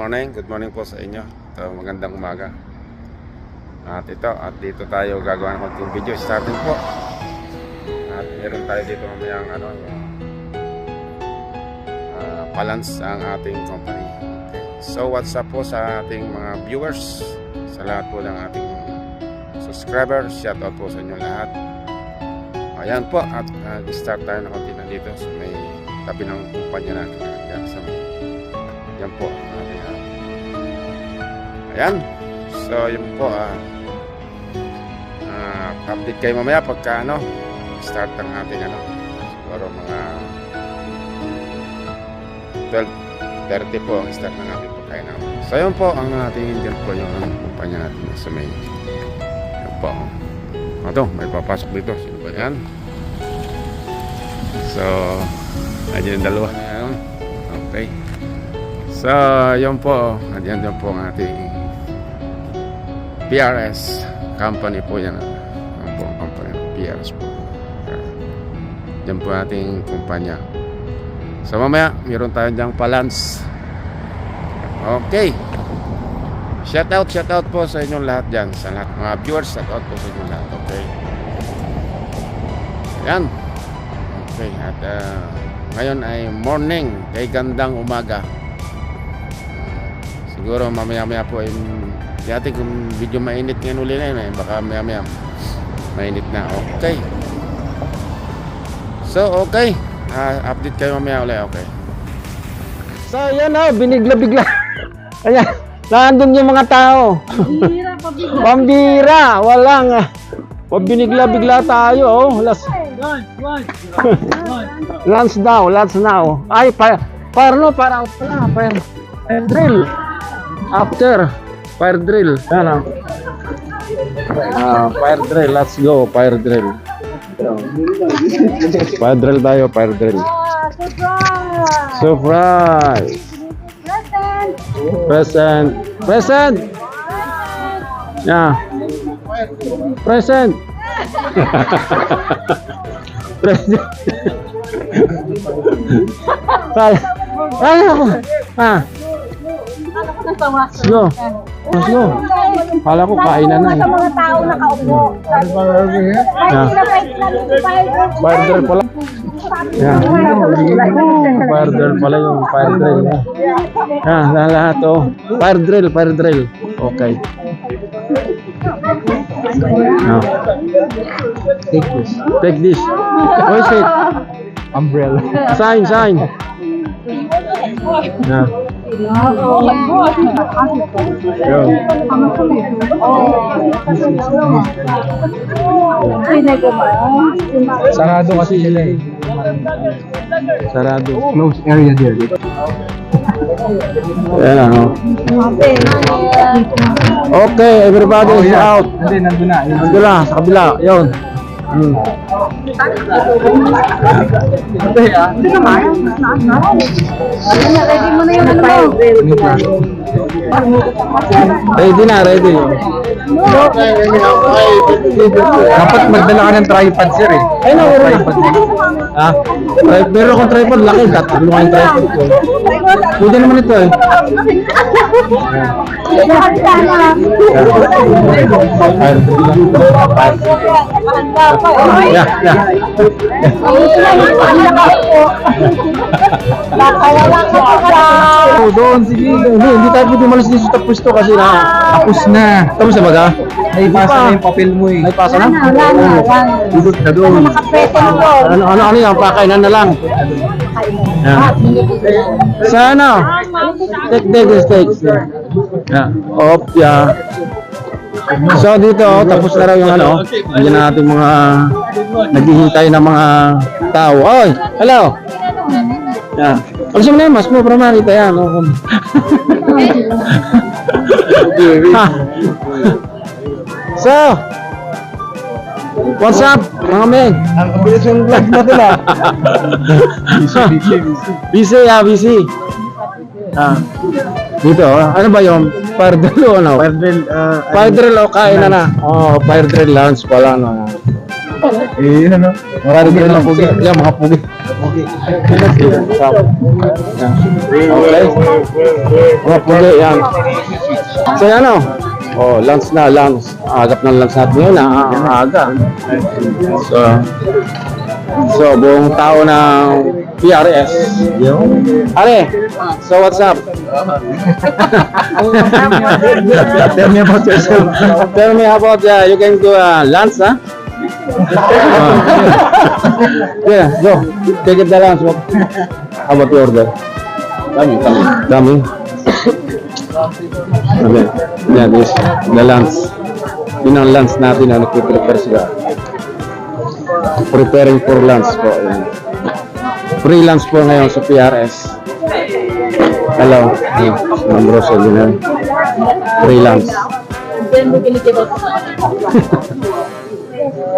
Good morning po sa inyo. Ito, magandang umaga. At dito tayo gagawa ng konting video. Starting po. At meron tayo dito mamayang balance ang ating company. Okay. So what's up po sa ating mga viewers, sa lahat po ng ating subscribers, shout out po sa inyo lahat. Ayan po, at start tayo ng konti na dito sa may tabi ng kumpanya natin. Yan po. Ayan. So yun po, update kayo mamaya pagka start ang ating siguro mga 12:30 po ang start ng ating pagkain namin. So yun po ang ating dyan po yung kumpanya natin sa may yan po. May papasok dito. Sino ba yan? So ayun yung dalawa na yan. Okay. So yun po, yan po ang ating PRS company po yan. Yan po ang company PRS po. Yan po ating kumpanya. So mamaya meron tayo dyang balance. Okay. Shout out po sa inyong lahat dyan. Sa lahat mga viewers, shout out po sa inyong lahat. Okay. Yan. Okay. At ngayon ay morning. Kay gandang umaga. Siguro mamaya po ay dati kung video mainit ngayon uli na yun baka maya mainit na. Okay. So okay, update kayo mamaya uli. Okay. So yan binigla-bigla. Ayan, nandun yung mga tao. Pambira, walang binigla-bigla tayo. Lunch now. Ay, parang fire drill. After fire drill. Ano? Fire drill. Let's go. Fire drill. Fire drill tayo. Fire drill. Surprise. Present. Yeah. Present. Present. Let's go. Kala ko kainan na sa mga tao nakaupo. Fire drill pala. Yeah. Fire drill pala yung fire drill. Lahat Fire drill. Okay. Take this. What is it? Umbrella. Sign. Yeah. Sarado kasi sila Sarado. Close area there. Ayan Okay, everybody is out. Nandun na, sa kabila. Yun. Ready. Dapat magdala ka ng tripod, sir tripod. Meron akong tripod, laki. Tatlo nga yung tripod ko. Pwede naman ito Doon, sige. Hindi tayo pwede umalis dito sa pwesto kasi tapos na. Tapos na ba ka? Naipasa na yung papel mo Naipasa na? Dudot na doon. Ano yan? Pakainan na lang. Sana. Take. So dito, tapos na raw yung Hindi na natin mga naghihintay ng mga tao. Oy, hello. Alisin mo na yung mask mo para makita yan. So, what's up, mga men? Ang kabilis yung vlog natin Busy. Dito, ano ba yung fire drill o Fire drill o kain na. Fire drill lunch pala Ano? Marami din mga pugi. Yan, mga pugi. Okay. Mga pugi, yan. So, yan o. Oh, lunch na, lunch. Agap ng lunch natin yun, aga. So, buong tao ng PRS. Are, so what's up? Tell me about yourself. Tell me about, you can do lunch, huh? Yeah, go. Take it the lunch. How about your order? Dami. Okay. Yeah, this the lunch. Yun ang lunch natin na nagpiprepare sila. Preparing for lunch po. Yan. Free lunch po ngayon sa PRS. Hello. Ma'am Rosel, yun. Free lunch.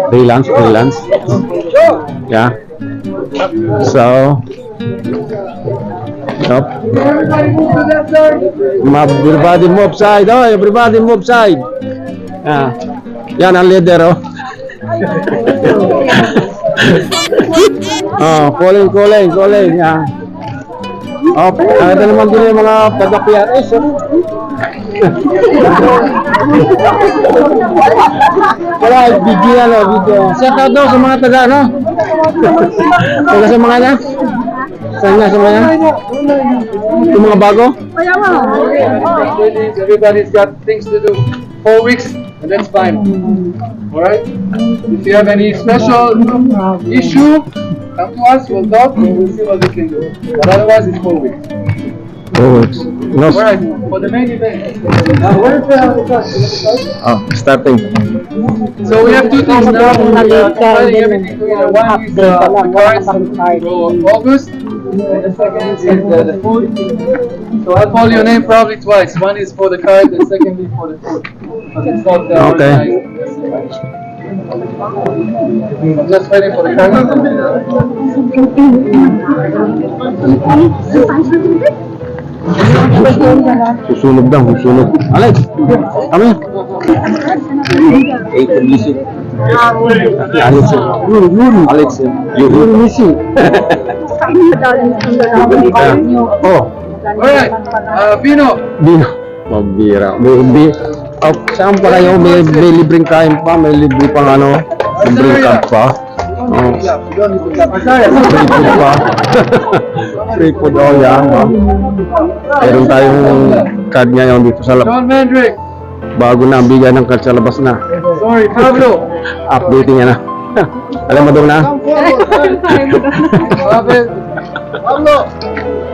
Free lunch, free lunch. Yeah. So, everybody move side. Oh, everybody move side. Yeah. Yan ang leader, oh. Oh, calling. Yeah. Oh, nakita naman din yung mga taga-PRS, oh. Wala, video. Shout out daw sa mga taga, ano? Taga sa mga na? Saan nga sa mga? Yung mga bago? Everybody's got things to do. 4 weeks, and that's fine. Alright? If you have any special issue, come to us, we'll talk, and we'll see what we can do. But otherwise, it's 4 weeks. 4 weeks. No. Alright, for the main event. Oh, starting. So we have 2 things now. Deciding everything together. One is the cards for August, and the second is the food. So I'll call your name probably twice. One is for the card, and secondly for the food. But it's not Okay. I'm just waiting for the card. Susunog. Alex, kami. Alex, you're missing. Oh, Alright, Pino. Dino. Mabira. Oh, saan pa kayo? May libreng kain pa, may libre pang ano, libreng card pa. Oh. Free food pa. Free food, oh yeah. Meron tayong card ngayon dito sa labas. John Mandrick. Bago na ang bigyan ng card sa labas na. Sorry, Pablo. Updating yan na. Alam mo doon na?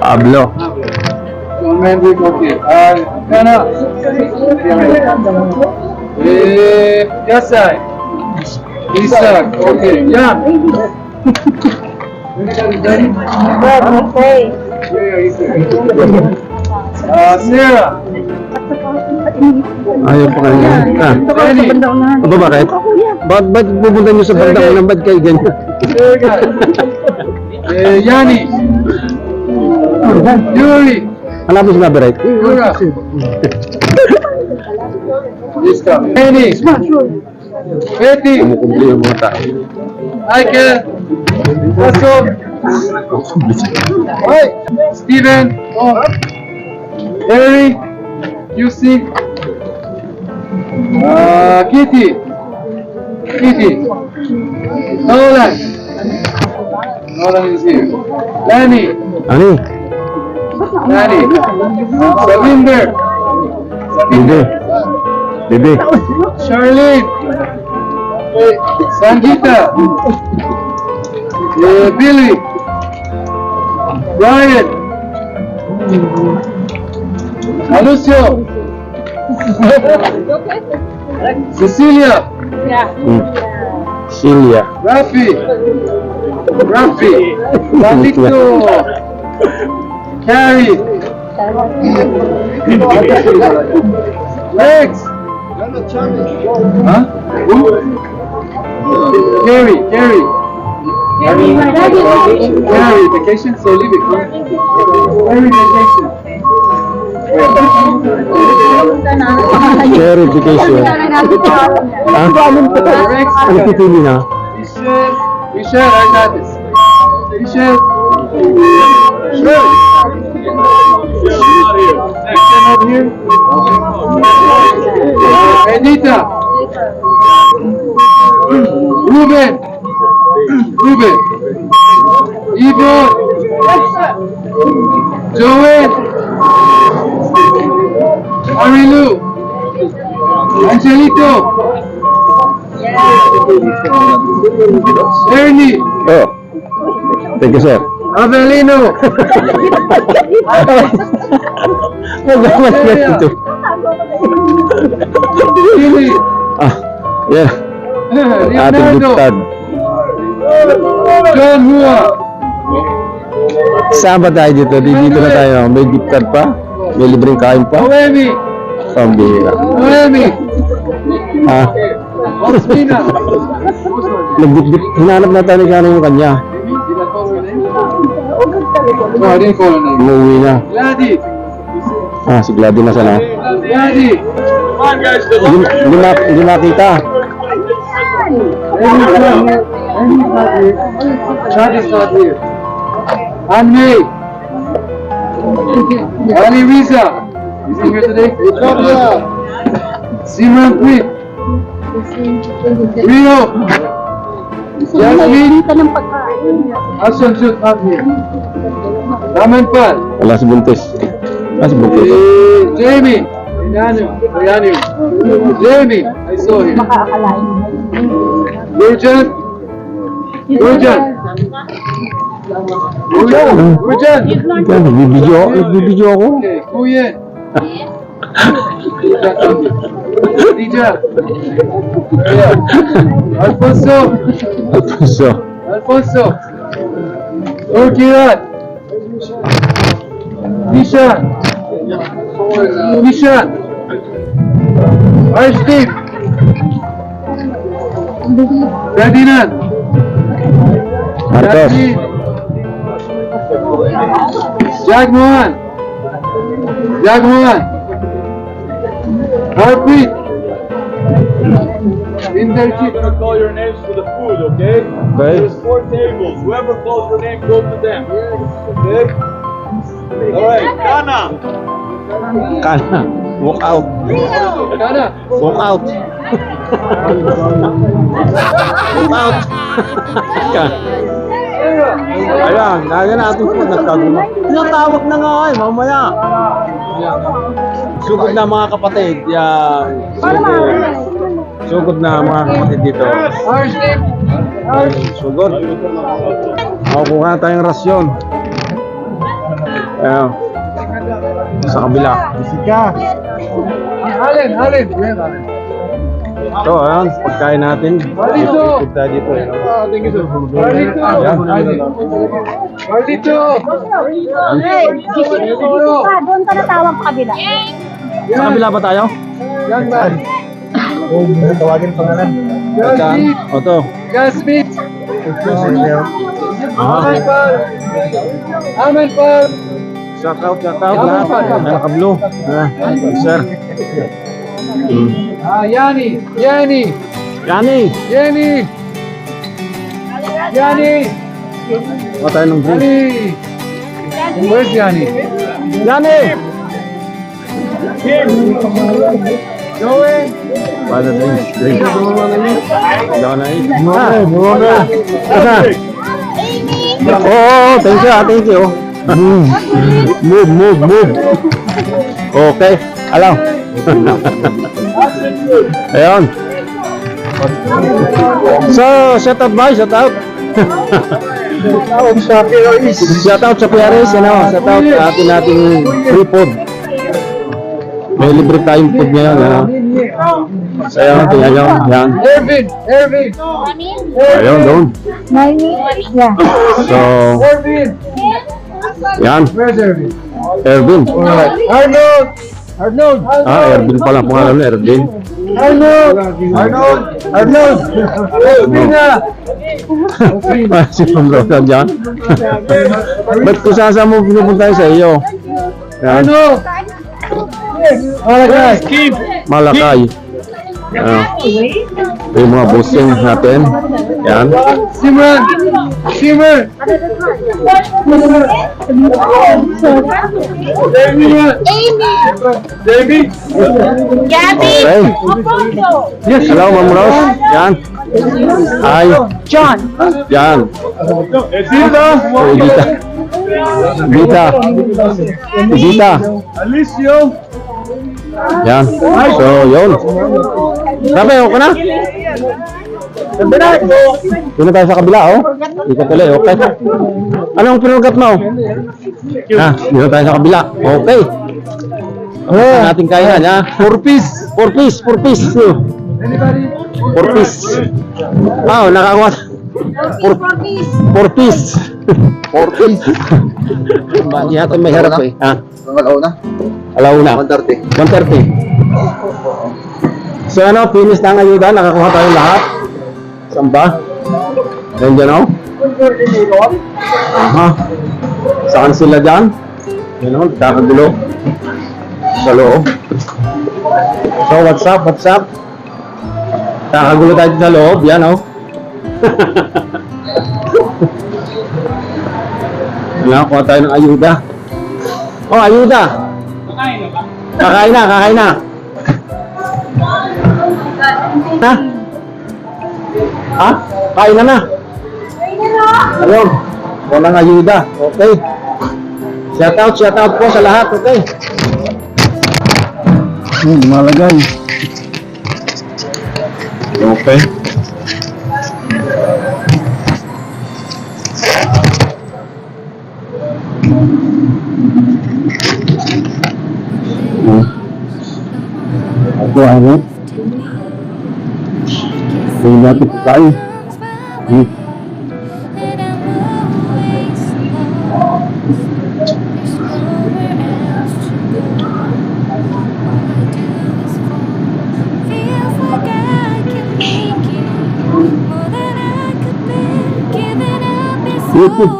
Pablo. John Mandrick, okay. Kana. Yasai. Isaac, okay. Yeah. Sarah. Ayaw pa kayo. Jenny. Aba bakit? Ba't pupunta nyo sa bandang unang? Ba't kayo ganyan? Yani. Yuri. Hanapin sinabi right? Yura. Iska. Penny. Betty. Kumukumpli yung mga tao. Michael. Russell. Hi. Steven. Oh. Eric. QC. Kitty. Nolan. Nolan is here. Lanny. Ano? Sabinder. Bebe. Charlene. Sangeeta. Billy. Brian. Alucio. Cecilia. Celia. Rafi. Palicto. Carrie. Lex. Huh? Who? Carrie. Carrie, vacation, so leave it. Carrie, vacation. Verification. Ha? Ano pipili na? Michelle, I got this. Michelle. Michelle. Over here. Edita. Ruben. Ruben. Yvonne. Joel. Marilu. Angelito. Ernie. Oh. Thank you, sir. Avelino. Nagaman ka dito. Billy. Ah, yeah. Ating Leonardo. giftad. John Hua. Saan ba tayo dito? Dito na tayo. May giftad pa? May libreng kain pa? Noemi. Pambira. Noemi. Ah, Ospina. hinanap na tayo ni Kano yung kanya. No, I didn't call her name. Umuwi na. Gladys. Ah, si Gladys na sana. Gladys. Hindi makita. Gladys not here. Anne. Ali Riza. Is he here today? Simran Preet. Rio. Jasmine. Hassan Shoot not here. Raman Pal. Wala si Buntis. Ah, si Buntis. Jamie. Yanyu. Jamie. I saw him. Gurjan. Gurjan. Gurjan. Nagbibidyo ako. Okay. Kuyen. Khadija. Alfonso. So, Alfonso. Urkirat. Nishan. Nishan. Arshdeep. Ferdinand. Marcos. Jasmine. Jagmohan. Jagmohan. Harpreet. Inderjit. I'm gonna call your names for the food, okay? Okay. There's 4 tables. Whoever calls your name, go to them. Okay? Alright, Kana. Kana. Walk out. Kana. Walk out. Walk out. Ayan, lagi natin po nagkaguma. Tinatawag na nga eh, mamaya. Sugod na mga kapatid. Yan. Sugod na mga kapatid dito. Arshdeep. Sugod. Makukuha na tayong rasyon. Ayan. Sa kabila. Allen. Allen. Where Allen? Ito, ayan. Pagkain natin. Marlito. Ikot tayo dito. Thank you, sir. Marlito. Marlito. Doon ka natawag pa kabila. Sa kabila ba tayo? Young man. Tawagin pangalan. Jasmine. Ito. Jasmine. Aha. Aman Pal. Aman Pal. Shout out lahat. Naka-blue. Sir. Yani. Yani. Yani. Yani. Yani. Kuha tayo ng drink. Yani. Where's Yani? Yani! Joey. Para drink. Wala na eh. Asa? Oo, thank you. Move. Okay. Alam. Ayun. So, shout out. Shout out sa PRS. Shout out sa atin nating free food. May libre tayong food ngayon. So, ayun, tingnan nyo. Yan. Ervin. Ayun, doon. Yeah. So, Ervin. yan. Where's Ervin? Ervin. Arnold. Ah, Ervin pala. Pangalan mo, Ervin. Arnold. Ospina. Si Pamrota dyan. Ba't kung saan mo pinupunta sa iyo? Yan. Arnold. Malagay. Malakay. Yung mga bossing natin. Yan. Simran! Simran! Davey! Gabby! Okay. Yes. Hello, Ma'am Rose. Yan. Hi. John! Yan. Edita! Edita. Edita. Edita. Alicio! Yan. So, yun. Grabe, okay na? Doon na tayo sa kabila, oh. Dito tuloy, okay. Anong pinugat mo? Ha, dito tayo sa kabila. Okay. Oh, natin kainan, ha? 4 piece. 4 piece, 4 piece. 4 piece. Ah, nakakuha. 4 piece. 4 piece. Yata may harap eh. Ha? Alauna. 130. 130. So ano, finish na ang ayuda. Nakakuha tayo lahat. Saan ba? Ayan dyan, oh. Aha. Saan sila dyan? Yan, oh. Kakagulo. Sa loob. So, what's up? What's up? Kakagulo tayo sa loob. Yan, oh. Nakakuha tayo ng ayuda. Oh, ayuda! Kakain na, kakain na. Ha? Ha? Kain na na. Ayun. Walang ayuda. Okay. Shout out po sa lahat. Okay. Malagay. Okay. Ako ano? Hindi natin kain. YouTube.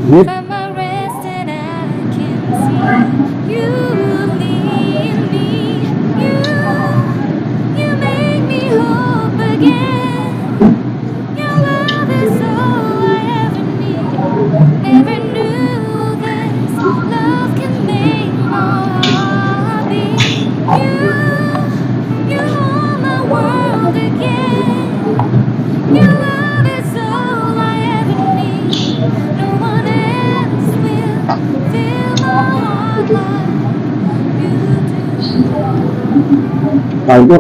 Yep. Kain ko.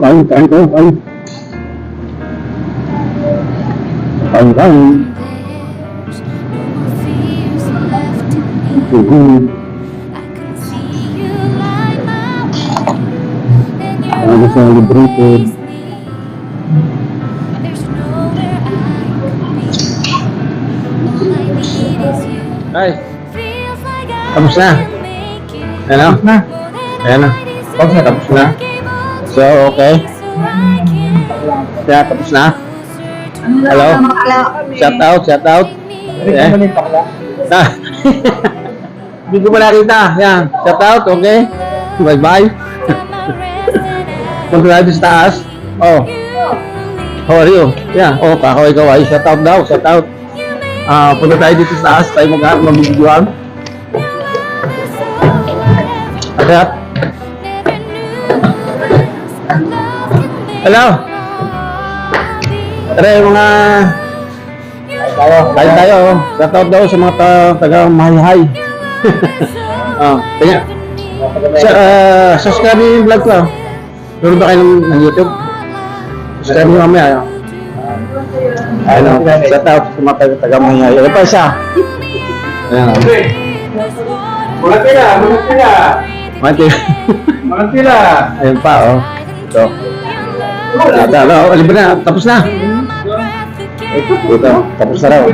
Ano celebrated? Ay. Tapos na. Ayan na. Ayan na. Tapos na. So, okay. Kaya tapos na. Hello. Shout out. Eh. Hindi ko pa nakita. Yan. Shout out, okay. Bye. Punta tayo sa taas. Oh. How are you? Yeah. Oh, kakaway. Shout out daw. Punta tayo dito sa taas. Tayo mag-videoan. Ayan. Hello. Tara yung mga kain tayo. Shout out daw sa mga taga-mahihay. Kanya. Subscribe yung vlog ko. Meron ba kayo ng YouTube? Subscribe nyo mamaya. Shout out sa mga taga-mahihay. Ano pa isa? Ayan. Manatila! Ayun pa, oh. Ito. Libre na. Tapos na. Ito. Tapos na raw.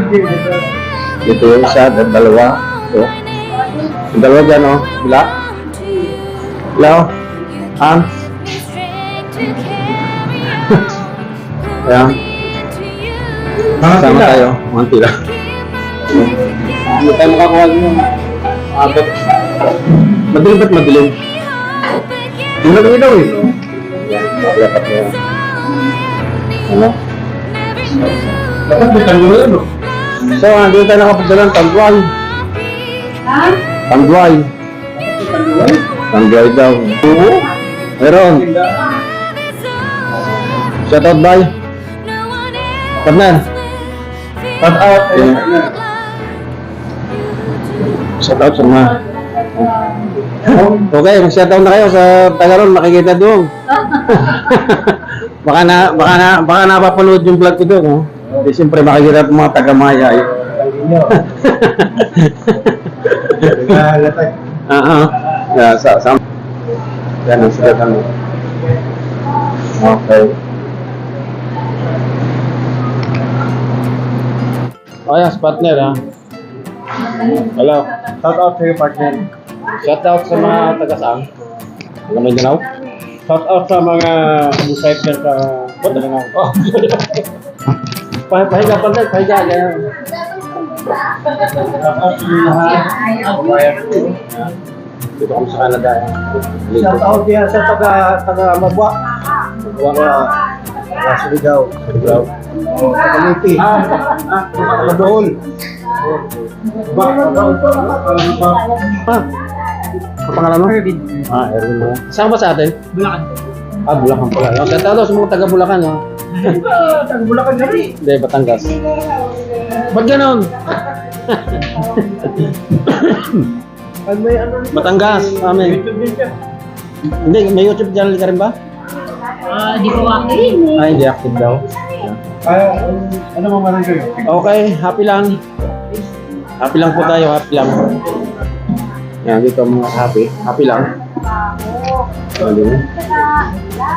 Dito yung isa, dalawa. Ito. Yung dalawa dyan, oh. Bila. Hello. Ayan. Sama tayo. Mantila. Hindi tayo makakuha ng abot. Madilim ba't madilim? Hindi na ilaw eh. Dapat na yan. Ano? Dapat may tanggol yan, no? So, hindi tayo nakapagdala ng Tanduay. Ha? Tanduay. Tanduay daw. Oo. Meron. Shoutout, bye. Partner. Shout out. Shoutout sa mga. Okay, mag-shoutout na kayo sa Tagaron, makikita doon. baka napapanood yung vlog ko doon, no? Di siyempre makikita ng mga taga-maya. Yeah, sa yan ang sulat mo. Okay. Oh, yes, partner, ha? Hello. Shout out sa iyo, partner. Shoutout sa mga taga-saan? Taga Mindanao? Shout out sa mga disciples sa Mindanao. Oh. Pahiga, partner, pahiga. Ganyan. Shout out sa mga lahat. Dito kami sa Canada. Shout out yan sa taga Mabwa. Surigao. Taga Liti. Taga Doon. Ang pangalan mo? Erwin. Erwin mo. Saan ba sa atin? Bulacan. Bulacan pala. Shoutout sa mga taga Bulacan, ha? Taga Bulacan na rin. Hindi, Batangas. Ba't ganon? Batangas, amin. Hindi, may YouTube channel ka rin ba? Di ko active. Ay, hindi active daw. Ano mamaran kayo? Okay, happy lang. Happy lang po tayo, happy lang. Yan, dito mga happy. Happy lang.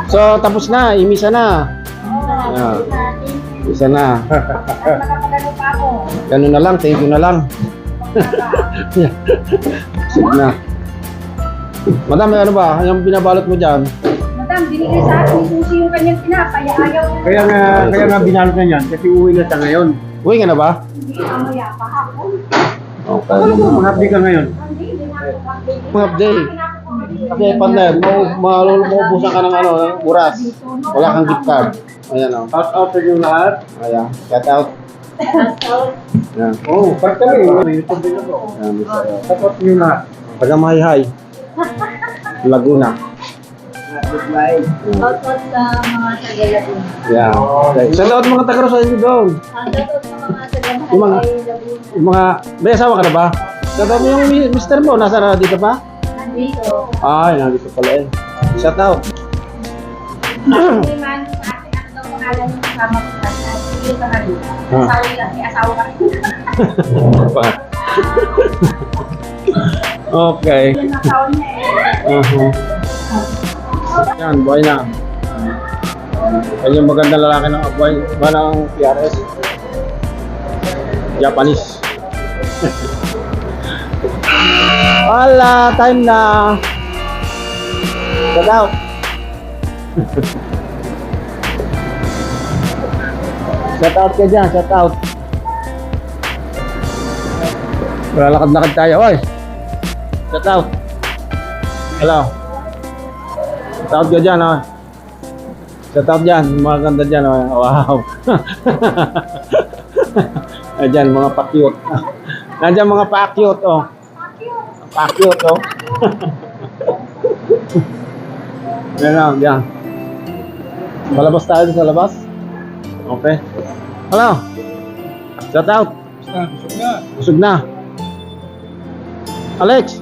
So, tapos na. Imisa na. Yan. Isa na. Ganun na lang, thank you na lang. Sige na. Madam, ano ba? Yung binabalot mo dyan? Madam, binigay sa akin ni Susi yung kanyang pinapaya. Ayaw. Kaya nga binalot na yan kasi uwi na siya ngayon. Uwi ka na ba? Hindi, amaya pa ako. Okay. Ano mo, happy ka ngayon? Hindi na ako mag-baby. Mga day. Kasi partner, maubusan ka ng ano, ng oras. Wala kang gift card. Ayan o. Shout out sa inyo lahat. Ayan. Shout out. Ayan. Oh, part kami. May YouTube din ako. Ayan. Shout out sa inyo lahat. Taga Mahihay. Laguna. Out sa mga taga-Laguna. Yeah. Okay. Shout out mga taga Rosario doon. Out sa mga Yung mga- taga-Laguna. Yung mga, may asawa ka na ba? Shout out mo yung mister mo. Nasa na dito pa? Nandito. Ay, nandito pala eh. Shout out. Hindi man sa atin ang daw pangalan ng kasama ko sa atin. Sige ka na rin. Asawa lang, may asawa ka rin. Okay. Yung asawa niya eh. Yan, buhay na. Yan yung magandang lalaki ng buhay. Ba ng PRS? Japanese. Wala, time na. Shout out. Shout out ka dyan, shout out. Lalakad-lakad tayo, oy. Shout out. Hello. Shout out ka dyan, oy. Shout out dyan, mga ganda dyan, oy. Wow. Ayan, mga pa-cute. Nandiyan mga pa-cute, oh. Pa-cute, oh. Yan lang, yan. Malabas tayo sa labas? Okay. Hello. Shout out. Busog na. Alex.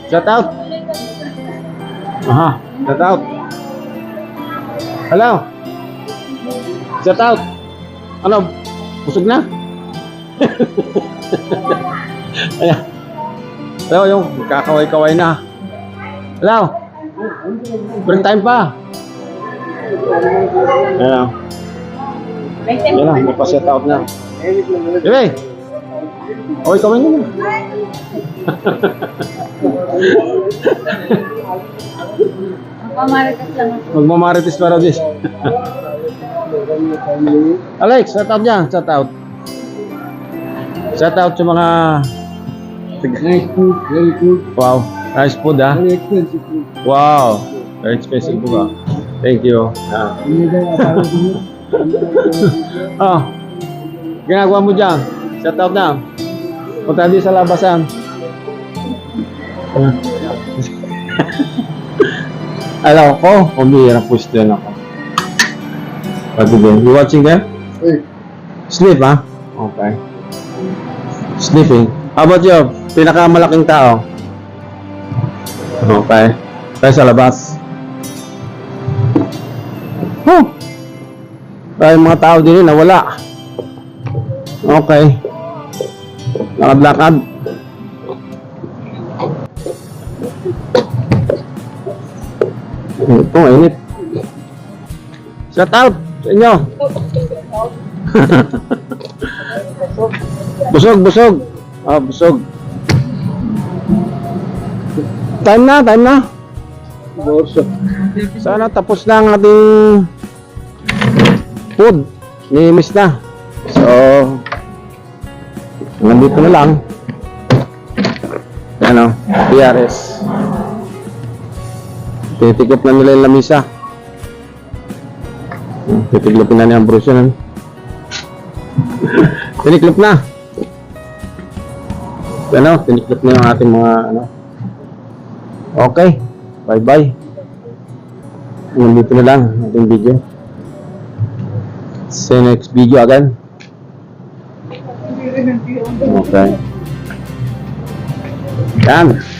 Shout out. Aha. Shout out. Hello. Shout out. Ano? Busog na? Ayan. Hello, yung kakaway-kaway na. Hello. Break time pa. Hello. Yan lang, may pa-set out na. Bebe! Okay, kawin mo. Pamaritas lang ako. Magmamarites para dis. Alex, shout out dyan. Shout out. Shout out sa mga Nice food, very good. wow, nice food ah. Very expensive food. Wow, very expensive po ah. Thank you. Ah. Ginagawa mo dyan? Shout out na. Punta din sa labasan. Alam ko, umihirap po din ako. Pati din. You watching them? Sleep, ha? Okay. Sleeping. How about you? Pinakamalaking tao? Okay. Tayo sa labas. Tayo mga tao din nawala. Okay. Lakad-lakad. Ito, init. Shout out sa inyo. Busog, busog. Ah, busog. Time na. Sana tapos na ang ating food. Ni-miss na. So, nandito na lang. Ano, PRS. Titikip na nila yung lamisa. Titiklopin na niya ang brush yun. Tiniklop na. Ano, tiniklop na yung ating mga ano. Okay. Bye-bye. Nandito na lang ang ating video. See you next video again. Okay. Yan.